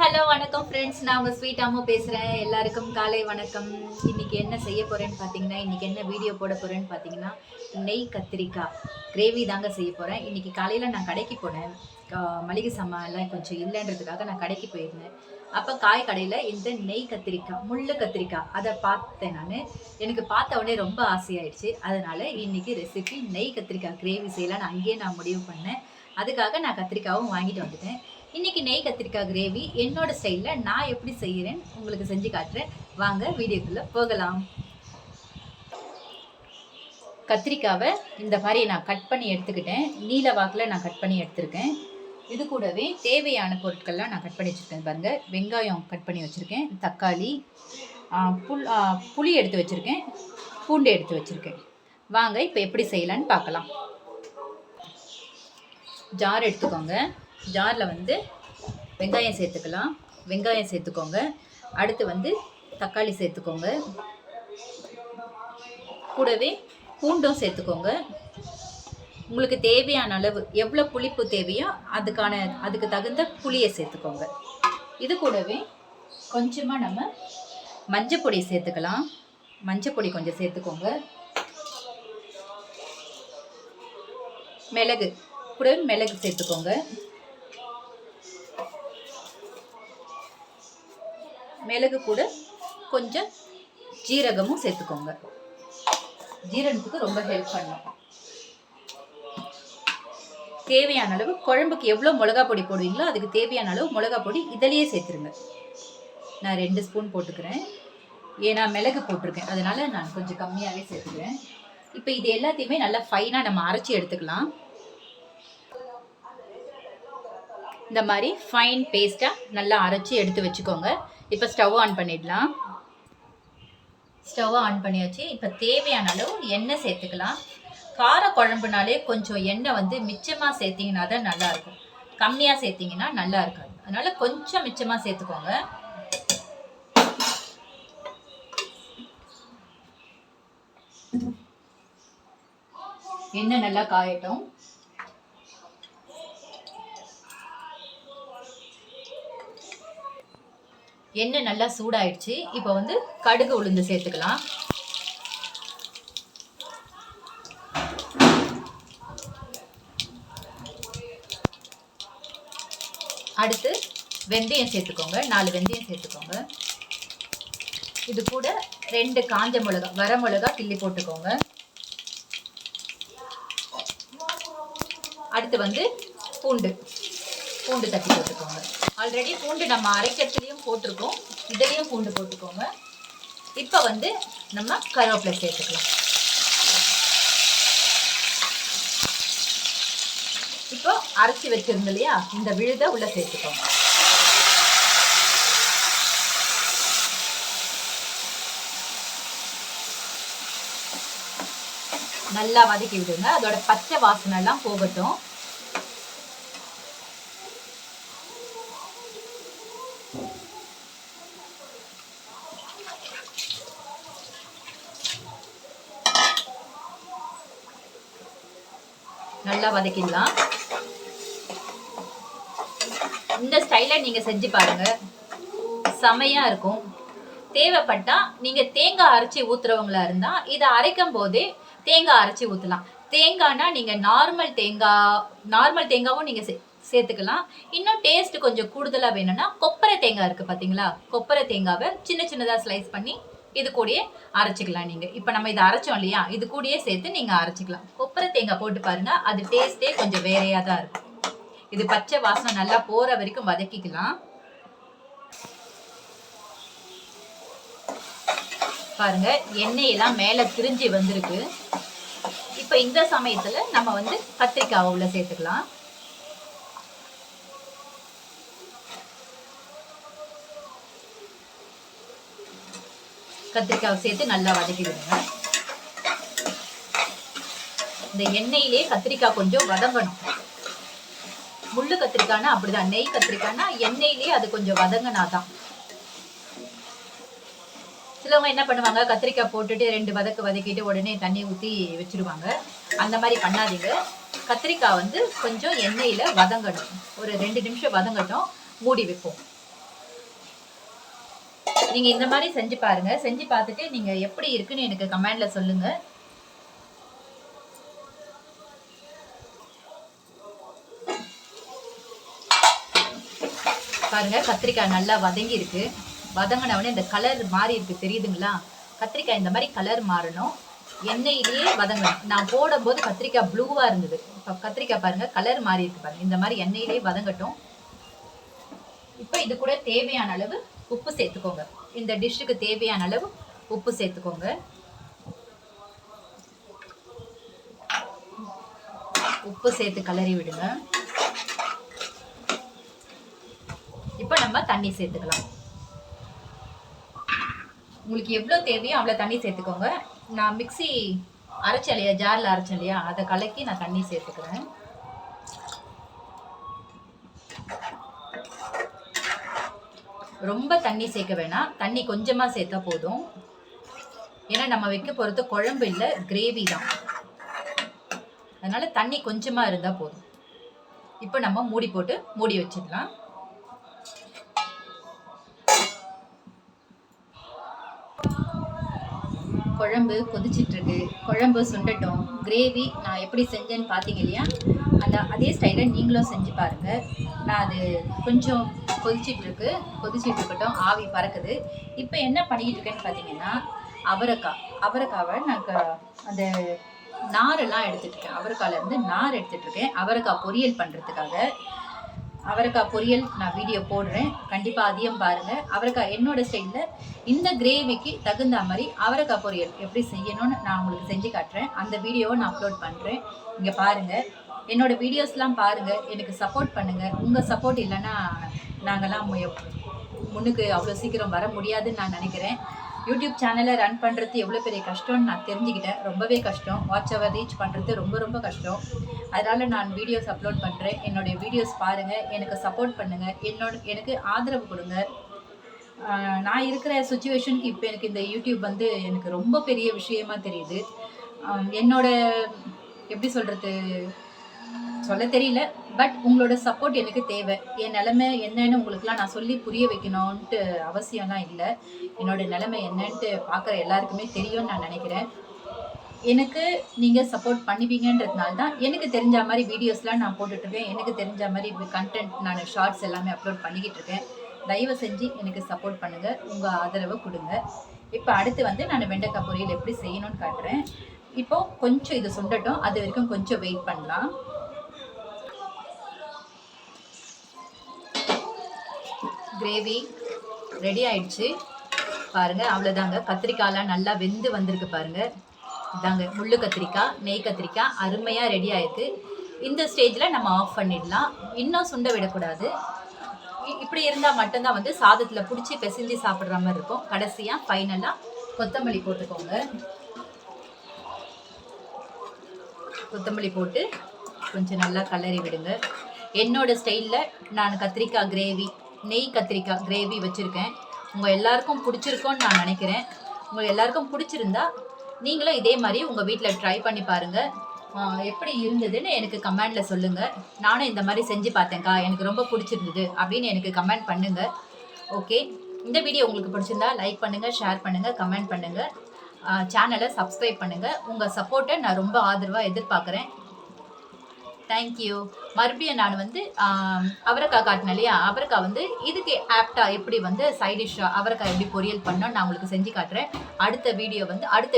Hello வணக்கம் friends. நான் உங்கள் ஸ்வீட் அம்மா பேசுகிறேன். எல்லாருக்கும் காலை வணக்கம். இன்றைக்கி என்ன செய்ய போகிறேன்னு பார்த்தீங்கன்னா, இன்றைக்கி என்ன வீடியோ போட போகிறேன்னு பார்த்தீங்கன்னா, நெய் கத்திரிக்காய் கிரேவி தாங்க செய்ய போகிறேன். இன்றைக்கி காலையில் நான் கடைக்கு போனேன். மளிகை சாமான்லாம் கொஞ்சம் இல்லைன்றதுக்காக நான் கடைக்கு போயிருந்தேன். அப்போ காய் கடையில் இந்த நெய் கத்திரிக்காய், முள்ளு கத்திரிக்காய் அதை பார்த்தேன் நான். எனக்கு பார்த்த உடனே ரொம்ப ஆசையாயிடுச்சு. அதனால் இன்றைக்கி ரெசிபி நெய் கத்திரிக்காய் கிரேவி செய்யலான்னு அங்கேயே நான் முடிவு பண்ணேன். அதுக்காக நான் கத்திரிக்காவும் வாங்கிட்டு வந்துட்டேன். இன்றைக்கி நெய் கத்திரிக்காய் கிரேவி என்னோட ஸ்டைலில் நான் எப்படி செய்கிறேன் உங்களுக்கு செஞ்சு காட்டுறேன். வாங்க வீடியோக்குள்ளே போகலாம். கத்திரிக்காவை இந்த மாதிரி நான் கட் பண்ணி எடுத்துக்கிட்டேன். நீல வாக்கில் நான் கட் பண்ணி எடுத்திருக்கேன். இது கூடவே தேவையான பொருட்கள்லாம் நான் கட் பண்ணி வச்சுருக்கேன். பாருங்கள், வெங்காயம் கட் பண்ணி வச்சுருக்கேன், தக்காளி, புளி எடுத்து வச்சுருக்கேன், பூண்டு எடுத்து வச்சுருக்கேன். வாங்க இப்போ எப்படி செய்யலான்னு பார்க்கலாம். ஜார் எடுத்துக்கோங்க. ஜாரில் வந்து வெங்காயம் சேர்த்துக்கலாம். வெங்காயம் சேர்த்துக்கோங்க. அடுத்து தக்காளி சேர்த்துக்கோங்க. கூடவே பூண்டும் சேர்த்துக்கோங்க. உங்களுக்கு தேவையான அளவு எவ்வளோ புளிப்பு தேவையோ அதுக்கு தகுந்த புளியை சேர்த்துக்கோங்க. இது கூடவே கொஞ்சமாக நம்ம மஞ்சப்பொடி சேர்த்துக்கலாம். மஞ்சப்பொடி கொஞ்சம் சேர்த்துக்கோங்க. மிளகு கூட மிளகு சேர்த்துக்கோங்க. மிளகு கூட கொஞ்சம் ஜீரகமும் சேர்த்துக்கோங்க. ஜீரணத்துக்கு ரொம்ப ஹெல்ப் பண்ணும். தேவையான அளவு குழம்புக்கு எவ்வளோ மிளகா பொடி போடுவீங்களோ அதுக்கு தேவையான அளவு மிளகா பொடி இதிலேயே சேர்த்துருங்க. நான் 2 ஸ்பூன் போட்டுக்கிறேன். ஏன்னா மிளகு போட்டிருக்கேன், அதனால நான் கொஞ்சம் கம்மியாகவே சேர்த்துக்கிறேன். இப்போ இது எல்லாத்தையுமே நல்லா ஃபைனாக நம்ம அரைச்சி எடுத்துக்கலாம். இந்த மாதிரி ஃபைன் பேஸ்ட்டாக நல்லா அரைச்சி எடுத்து வச்சுக்கோங்க. இப்போ ஸ்டவ் ஆன் பண்ணிடலாம். ஸ்டவ் ஆன் பண்ணியாச்சு. இப்போ தேவையான அளவு எண்ணெய் சேர்த்துக்கலாம். கார குழம்புனாலே கொஞ்சம் எண்ணெய் மிச்சமாக சேர்த்திங்கன்னா தான் நல்லாயிருக்கும். கம்மியாக சேர்த்திங்கன்னா நல்லா இருக்காது. அதனால் கொஞ்சம் மிச்சமாக சேர்த்துக்கோங்க. எண்ணெய் நல்லா காயட்டும். எண்ணெய் நல்லா சூடாயிடுச்சு. இப்போ கடுகு உளுந்து சேர்த்துக்கலாம். அடுத்து வெந்தயம் சேர்த்துக்கோங்க. 4 வெந்தயம் சேர்த்துக்கோங்க. இது கூட 2 காஞ்ச மிளகா, வர மிளகா கிள்ளி போட்டுக்கோங்க. அடுத்து பூண்டு தட்டி போட்டுக்கோங்க. ஆல்ரெடி பூண்டு நம்ம அரைக்கிறதுலையும் போட்டிருக்கோம், இதுலேயும் பூண்டு போட்டுக்கோங்க. இப்போ நம்ம கருவேப்பிலை சேர்த்துக்கலாம். இப்போ அரைச்சி வச்சிருந்தோம் இல்லையா, இந்த விழுதை உள்ள சேர்த்துக்கோங்க. நல்லா வதக்கி விடுங்க. அதோட பச்சை வாசனை எல்லாம் போகட்டும். நல்லா வதக்கிடலாம். இந்த ஸ்டைலை நீங்க செஞ்சு பாருங்க, செமையா இருக்கும். தேவைப்பட்டா நீங்க தேங்காய் அரைச்சி ஊத்துறவங்களா இருந்தா இதை அரைக்கும் போதே தேங்காய் அரைச்சி ஊற்றலாம். தேங்காய்னா நீங்க நார்மல் தேங்காவும் நீங்க சேர்த்துக்கலாம். இன்னும் டேஸ்ட் கொஞ்சம் கூடுதலாக வேணும்னா கொப்பரை தேங்காய் இருக்கு பார்த்தீங்களா, கொப்பரை தேங்காவை சின்ன சின்னதாக ஸ்லைஸ் பண்ணி இது கூடயே அரைச்சிக்கலாம். நீங்கள் இப்போ நம்ம இதை அரைச்சோம் இல்லையா, இது கூடயே சேர்த்து நீங்கள் அரைச்சிக்கலாம். கொப்பரை தேங்காய் போட்டு பாருங்க, அது டேஸ்ட்டே கொஞ்சம் வேறையாக தான் இருக்கும். இது பச்சை வாசனை நல்லா போகிற வரைக்கும் வதக்கிக்கலாம். பாருங்க, எண்ணெயெல்லாம் மேலே திரிஞ்சு வந்திருக்கு. இப்போ இந்த சமயத்தில் நம்ம கத்திரிக்காய் உள்ள சேர்த்துக்கலாம். கத்திரிக்காவை சேர்த்து நல்லா வதக்கி விடுங்க. இந்த எண்ணெயிலே கத்திரிக்காய் கொஞ்சம் வதங்கணும். முள்ளு கத்திரிக்காய்னா அப்படிதான், நெய் கத்திரிக்காய்னா எண்ணெயிலே அது கொஞ்சம் வதங்கினாதான். சிலவங்க என்ன பண்ணுவாங்க, கத்திரிக்காய் போட்டுட்டு 2 வதக்கிட்டு உடனே தண்ணி ஊற்றி வச்சிருவாங்க. அந்த மாதிரி பண்ணாதீங்க. கத்திரிக்காய் கொஞ்சம் எண்ணெயில் வதங்கணும். ஒரு 2 நிமிஷம் வதங்கட்டும், மூடி வைப்போம். நீங்கள் இந்த மாதிரி செஞ்சு பாருங்கள். செஞ்சு பார்த்துட்டு நீங்கள் எப்படி இருக்குன்னு எனக்கு கமெண்டில் சொல்லுங்கள். பாருங்கள், கத்திரிக்காய் நல்லா வதங்கி இருக்கு. வதங்கினவுடனே இந்த கலர் மாறி இருக்கு, தெரியுதுங்களா? கத்திரிக்காய் இந்த மாதிரி கலர் மாறணும். எண்ணெயிலேயே வதங்கணும். நான் போடும்போது கத்திரிக்காய் ப்ளூவாக இருந்தது. இப்போ கத்திரிக்காய் பாருங்கள் கலர் மாறி இருக்கு பாருங்கள். இந்த மாதிரி எண்ணெயிலேயே வதங்கட்டும். இப்போ இது கூட தேவையான அளவு உப்பு சேர்த்துக்கோங்க. இந்த டிஷ்ஷுக்கு தேவையான அளவு உப்பு சேர்த்துக்கோங்க. உப்பு சேர்த்து கலரி விடுங்க. இப்போ நம்ம தண்ணி சேர்த்துக்கலாம். உங்களுக்கு எவ்வளோ தேவையோ அவ்வளோ தண்ணி சேர்த்துக்கோங்க. நான் மிக்ஸி அரைச்சேன் இல்லையா, ஜாரில் அரைச்சேன் இல்லையா, அதை கலக்கி நான் தண்ணி சேர்த்துக்கிறேன். ரொம்ப தண்ணி சேர்க்க வேணாம், தண்ணி கொஞ்சமாக சேர்த்தா போதும். ஏன்னா நம்ம வைக்க போகிறது குழம்பு இல்லை, கிரேவி தான். அதனால தண்ணி கொஞ்சமாக இருந்தால் போதும். இப்போ நம்ம மூடி போட்டு மூடி வச்சிடலாம். குழம்பு கொதிச்சிட்ருக்கு. குழம்பு சுண்டட்டும். கிரேவி நான் எப்படி செஞ்சேன்னு பார்த்தீங்க இல்லையா, அதே ஸ்டைலில் நீங்களும் செஞ்சு பாருங்கள். நான் அது கொஞ்சம் கொதிச்சிட்ருக்கு, கொதிச்சிட்ருக்கட்டும், ஆவி பறக்குது. இப்போ என்ன பண்ணிக்கிட்டு இருக்கேன்னு பார்த்தீங்கன்னா, அவரைக்காவை நான் அந்த நாரெல்லாம் எடுத்துகிட்ருக்கேன். அவரைக்காயிலேருந்து நார் எடுத்துகிட்ருக்கேன். அவரைக்காய் பொரியல் பண்ணுறதுக்காக. அவரைக்காய் பொரியல் நான் வீடியோ போடுறேன், கண்டிப்பாக அதையும் பாருங்கள். அவரைக்காய் என்னோடய ஸ்டைலில் இந்த கிரேவிக்கு தகுந்த மாதிரி அவரைக்காய் பொரியல் எப்படி செய்யணும்னு நான் உங்களுக்கு செஞ்சு காட்டுறேன். அந்த வீடியோவை நான் அப்லோட் பண்ணுறேன். இங்கே பாருங்கள், என்னோடய வீடியோஸ்லாம் பாருங்கள், எனக்கு சப்போர்ட் பண்ணுங்கள். உங்கள் சப்போர்ட் இல்லைன்னா நாங்கள்லாம் முன்னுக்கு அவ்வளோ சீக்கிரம் வர முடியாதுன்னு நான் நினைக்கிறேன். யூடியூப் சேனலை ரன் பண்ணுறது எவ்வளோ பெரிய கஷ்டம்னு நான் தெரிஞ்சுக்கிட்டேன். ரொம்பவே கஷ்டம். வாட்ச் அவர் ரீச் பண்ணுறது ரொம்ப ரொம்ப கஷ்டம். அதனால் நான் வீடியோஸ் அப்லோட் பண்ணுறேன். என்னுடைய வீடியோஸ் பாருங்கள், எனக்கு சப்போர்ட் பண்ணுங்கள், எனக்கு ஆதரவு கொடுங்க. நான் இருக்கிற சுச்சுவேஷனுக்கு இப்போ எனக்கு இந்த யூடியூப் வந்து எனக்கு ரொம்ப பெரிய விஷயமா தெரியுது. எப்படி சொல்ல தெரியல. பட் உங்களோட சப்போர்ட் எனக்கு தேவை. என் நிலைமை என்னன்னு உங்களுக்குலாம் நான் சொல்லி புரிய வைக்கணுன்ட்டு அவசியம்லாம் இல்லை. என்னோட நிலைமை என்னன்ட்டு பார்க்குற எல்லாருக்குமே தெரியும்னு நான் நினைக்கிறேன். எனக்கு நீங்கள் சப்போர்ட் பண்ணுவீங்கன்றதுனால தான் எனக்கு தெரிஞ்ச மாதிரி வீடியோஸ்லாம் நான் போட்டுட்ருக்கேன். எனக்கு தெரிஞ்ச மாதிரி கண்டென்ட் நான் ஷார்ட்ஸ் எல்லாமே அப்லோட் பண்ணிக்கிட்டு இருக்கேன். தயவு செஞ்சு எனக்கு சப்போர்ட் பண்ணுங்கள், உங்கள் ஆதரவை கொடுங்க. இப்போ அடுத்து வந்து நான் வெண்டைக்காய் பொரியல் எப்படி செய்யணும்னு காட்டுறேன். இப்போது கொஞ்சம் இது சுண்டட்டும், அது வரைக்கும் கொஞ்சம் வெயிட் பண்ணலாம். கிரேவி ரெடி ஆயிடுச்சு பாருங்கள். அவ்வளோதாங்க, கத்திரிக்காயெலாம் நல்லா வெந்து வந்திருக்கு பாருங்கள். இதாங்க முள்ளு கத்திரிக்காய், நெய் கத்திரிக்காய் அருமையாக ரெடி ஆயிருக்கு. இந்த ஸ்டேஜில் நம்ம ஆஃப் பண்ணிடலாம். இன்னும் சுண்ட விடக்கூடாது. இப்படி இருந்தால் மட்டும்தான் வந்து சாதத்தில் பிடிச்சி பிசைஞ்சு சாப்பிட்ற மாதிரி இருக்கும். கடைசியாக ஃபைனலாக கொத்தமல்லி போட்டுக்கோங்க. கொத்தமல்லி போட்டு கொஞ்சம் நல்லா கலரி விடுங்க. என்னோட ஸ்டைலில் நான் கத்திரிக்காய் கிரேவி, நெய் கத்திரிக்காய் கிரேவி வச்சுருக்கேன். உங்கள் எல்லாருக்கும் பிடிச்சிருக்கோன்னு நான் நினைக்கிறேன். உங்கள் எல்லாருக்கும் பிடிச்சிருந்தா நீங்களும் இதே மாதிரி உங்கள் வீட்டில் ட்ரை பண்ணி பாருங்கள். எப்படி இருந்ததுன்னு எனக்கு கமெண்டில் சொல்லுங்கள். நானும் இந்த மாதிரி செஞ்சு பார்த்தேன்க்கா, எனக்கு ரொம்ப பிடிச்சிருந்தது அப்படின்னு எனக்கு கமெண்ட் பண்ணுங்கள். ஓகே, இந்த வீடியோ உங்களுக்கு பிடிச்சிருந்தா லைக் பண்ணுங்கள், ஷேர் பண்ணுங்கள், கமெண்ட் பண்ணுங்கள், சேனலை சப்ஸ்கிரைப் பண்ணுங்கள். உங்கள் சப்போர்ட்டை நான் ரொம்ப ஆதரவாக எதிர்பார்க்குறேன். தேங்க்யூ. மறுபடியும் நான் வந்து அவரைக்காய் காட்டினேன் இல்லையா, அவரைக்காய் வந்து இதுக்கு ஆப்டாக எப்படி வந்து சைட் டிஷ்ஷாக அவரைக்காய் எப்படி பொரியல் பண்ணோன்னு நான் உங்களுக்கு செஞ்சு காட்டுறேன். அடுத்த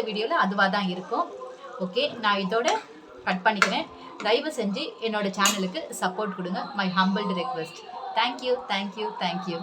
வீடியோவில் அதுவாக தான் இருக்கும். ஓகே, நான் இதோட கட் பண்ணிக்கிறேன். தயவு செஞ்சு என்னோடய சேனலுக்கு சப்போர்ட் கொடுங்க. My humbled request. தேங்க்யூ.